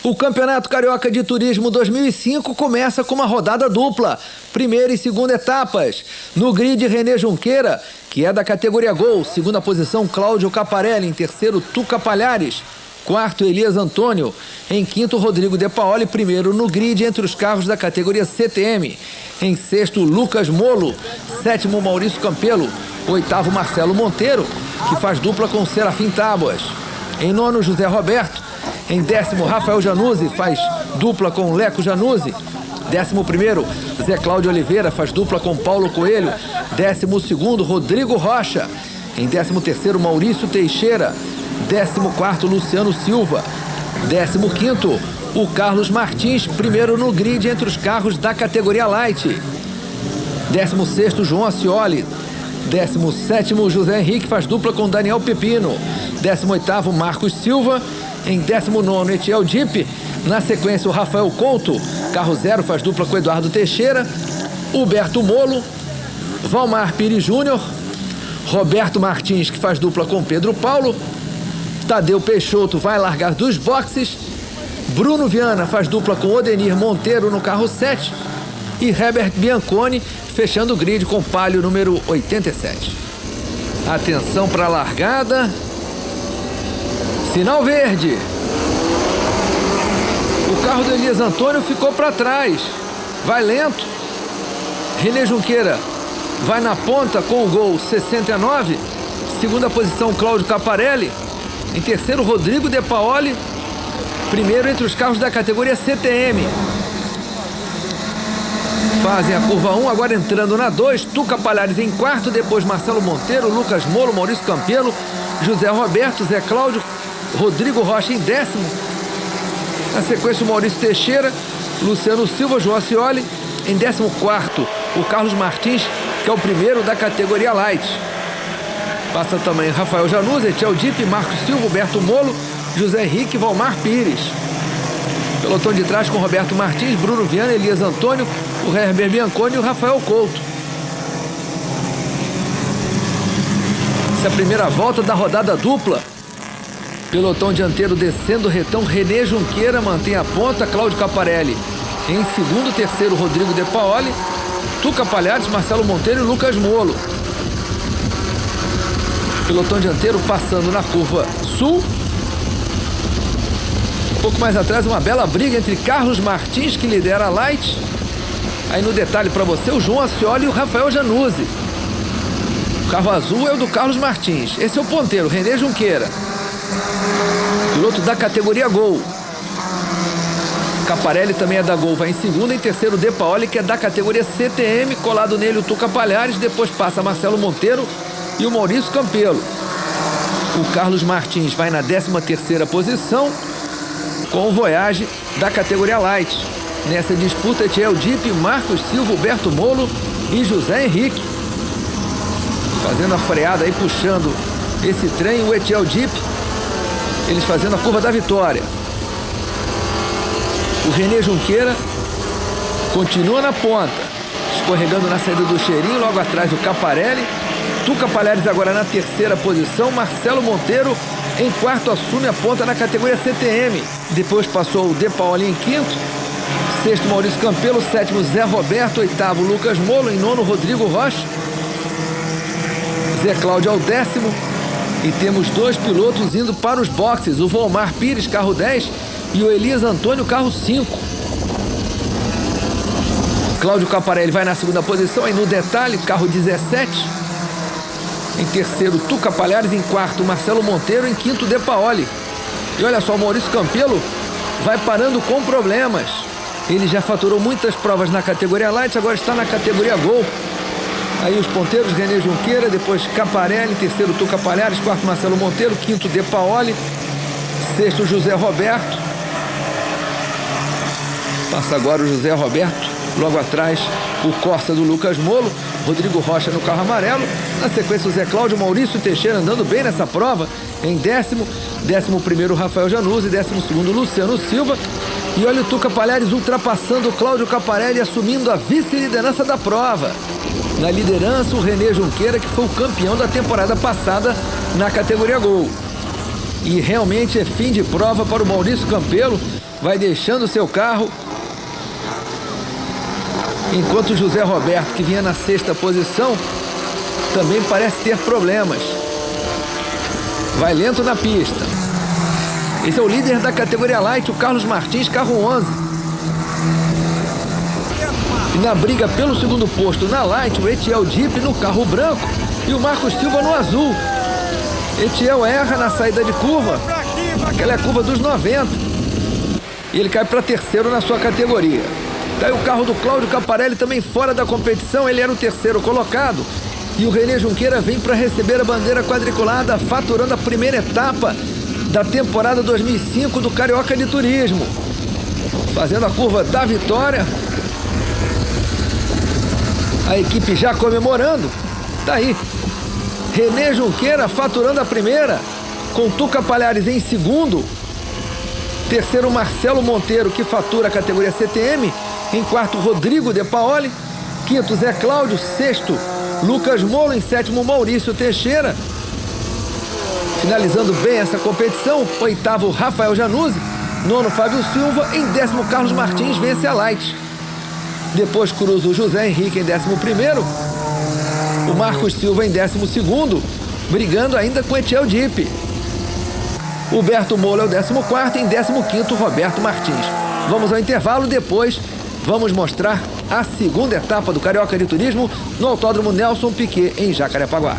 O Campeonato Carioca de Turismo 2005 começa com uma rodada dupla, primeira e segunda etapas. No grid, René Junqueira, que é da categoria Gol, segunda posição Cláudio Caparelli, em terceiro Tuca Palhares, quarto Elias Antônio, em quinto Rodrigo De Paoli, primeiro no grid entre os carros da categoria CTM. Em sexto, Lucas Molo, sétimo Maurício Campelo, oitavo Marcelo Monteiro, que faz dupla com Serafim Tábuas. Em nono, José Roberto. Em décimo, Rafael Januzzi faz dupla com Leco Januzzi. 11º, Zé Cláudio Oliveira faz dupla com Paulo Coelho. 12º, Rodrigo Rocha. Em 13º, Maurício Teixeira. 14º, Luciano Silva. 15º, o Carlos Martins, primeiro no grid entre os carros da categoria Light. 16º, João Ascioli. 17º, José Henrique faz dupla com Daniel Pepino. 18º, Marcos Silva. Em 19º, Etiel Dipp. Na sequência, o Rafael Couto, carro zero, faz dupla com Eduardo Teixeira. Huberto Molo. Valmar Pires Júnior. Roberto Martins, que faz dupla com Pedro Paulo. Tadeu Peixoto vai largar dos boxes. Bruno Viana faz dupla com Odenir Monteiro no carro 7. E Herbert Bianconi fechando o grid com Palio número 87. Atenção para a largada. Sinal verde. O carro do Elias Antônio ficou para trás. Vai lento. René Junqueira vai na ponta com o Gol 69. Segunda posição, Cláudio Caparelli. Em terceiro, Rodrigo De Paoli. Primeiro entre os carros da categoria CTM. Fazem a curva 1, agora entrando na 2. Tuca Palhares em quarto, depois Marcelo Monteiro, Lucas Molo, Maurício Campelo, José Roberto, Zé Cláudio, Rodrigo Rocha em décimo. Na sequência, o Maurício Teixeira, Luciano Silva, João Ascioli. Em 14º, o Carlos Martins, que é o primeiro da categoria Light. Passa também Rafael Januzzi, Etiel Dipp, Marcos Silva, Huberto Molo, José Henrique e Valmar Pires. Pelotão de trás com Roberto Martins, Bruno Viana, Elias Antônio, o Herbert Bianconi e o Rafael Couto. Essa é a primeira volta da rodada dupla. Pelotão dianteiro descendo o retão, René Junqueira mantém a ponta, Cláudio Caparelli em segundo, terceiro Rodrigo De Paoli, Tuca Palhares, Marcelo Monteiro e Lucas Molo. Pelotão dianteiro passando na curva sul. Um pouco mais atrás, uma bela briga entre Carlos Martins, que lidera a Light. Aí no detalhe para você, o João Ascioli e o Rafael Januzzi. O carro azul é o do Carlos Martins. Esse é o ponteiro, René Junqueira, piloto da categoria Gol. Caparelli também é da Gol, vai em segundo. Em terceiro, De Paoli, que é da categoria CTM. Colado nele o Tuca Palhares. Depois passa Marcelo Monteiro e o Maurício Campelo. O Carlos Martins vai na 13ª posição com o Voyage da categoria Light. Nessa disputa, Etiel Dipp, Marcos Silva, Huberto Molo e José Henrique. Fazendo a freada aí, puxando esse trem, o Etiel Dipp. Eles fazendo a curva da vitória. O René Junqueira continua na ponta, escorregando na saída do cheirinho, logo atrás o Caparelli. Tuca Palhares agora na terceira posição. Marcelo Monteiro em quarto assume a ponta na categoria CTM. Depois passou o De Paoli em quinto. Sexto, Maurício Campelo. Sétimo, Zé Roberto. Oitavo, Lucas Molo. Em nono, Rodrigo Rocha. Zé Cláudio ao décimo. E temos dois pilotos indo para os boxes. O Valmar Pires, carro 10. E o Elias Antônio, carro 5. Cláudio Caparelli vai na segunda posição. Aí no detalhe, carro 17. Em terceiro, Tuca Palhares. Em quarto, Marcelo Monteiro. Em quinto, De Paoli. E olha só, o Maurício Campelo vai parando com problemas. Ele já faturou muitas provas na categoria Light, agora está na categoria Gol. Aí os ponteiros, René Junqueira, depois Caparelli, terceiro Tuca Palhares, quarto Marcelo Monteiro, quinto De Paoli, sexto José Roberto. Passa agora o José Roberto, logo atrás o Corsa do Lucas Molo, Rodrigo Rocha no carro amarelo. Na sequência, o Zé Cláudio, Maurício Teixeira andando bem nessa prova. Em décimo, 11º Rafael Januzzi, 12º Luciano Silva. E olha o Tuca Palhares ultrapassando o Cláudio Caparelli, assumindo a vice-liderança da prova. Na liderança, o René Junqueira, que foi o campeão da temporada passada na categoria Gol. E realmente é fim de prova para o Maurício Campelo, vai deixando seu carro, enquanto José Roberto, que vinha na 6ª posição, também parece ter problemas. Vai lento na pista. Esse é o líder da categoria Light, o Carlos Martins, carro 11. E na briga pelo segundo posto na Light, o Etiel Dipp no carro branco e o Marcos Silva no azul. Etiel erra na saída de curva. Aquela é a curva dos 90. E ele cai para terceiro na sua categoria. Daí o carro do Cláudio Caparelli também fora da competição. Ele era o terceiro colocado. E o René Junqueira vem para receber a bandeira quadriculada, faturando a primeira etapa da temporada 2005 do Carioca de Turismo. Fazendo a curva da vitória. A equipe já comemorando. Tá aí. René Junqueira faturando a primeira, com Tuca Palhares em segundo. Terceiro, Marcelo Monteiro, que fatura a categoria CTM. Em quarto, Rodrigo De Paoli. Quinto, Zé Cláudio. Sexto, Lucas Molo. Em sétimo, Maurício Teixeira. Finalizando bem essa competição, oitavo, Rafael Januzzi. Nono, Fábio Silva. Em décimo, Carlos Martins vence a Light. Depois cruza o José Henrique em 11º. O Marcos Silva em 12º, brigando ainda com Etiel Dipp. O Berto Molo é o 14º, em 15º, Roberto Martins. Vamos ao intervalo, depois vamos mostrar a segunda etapa do Carioca de Turismo no Autódromo Nelson Piquet, em Jacarepaguá.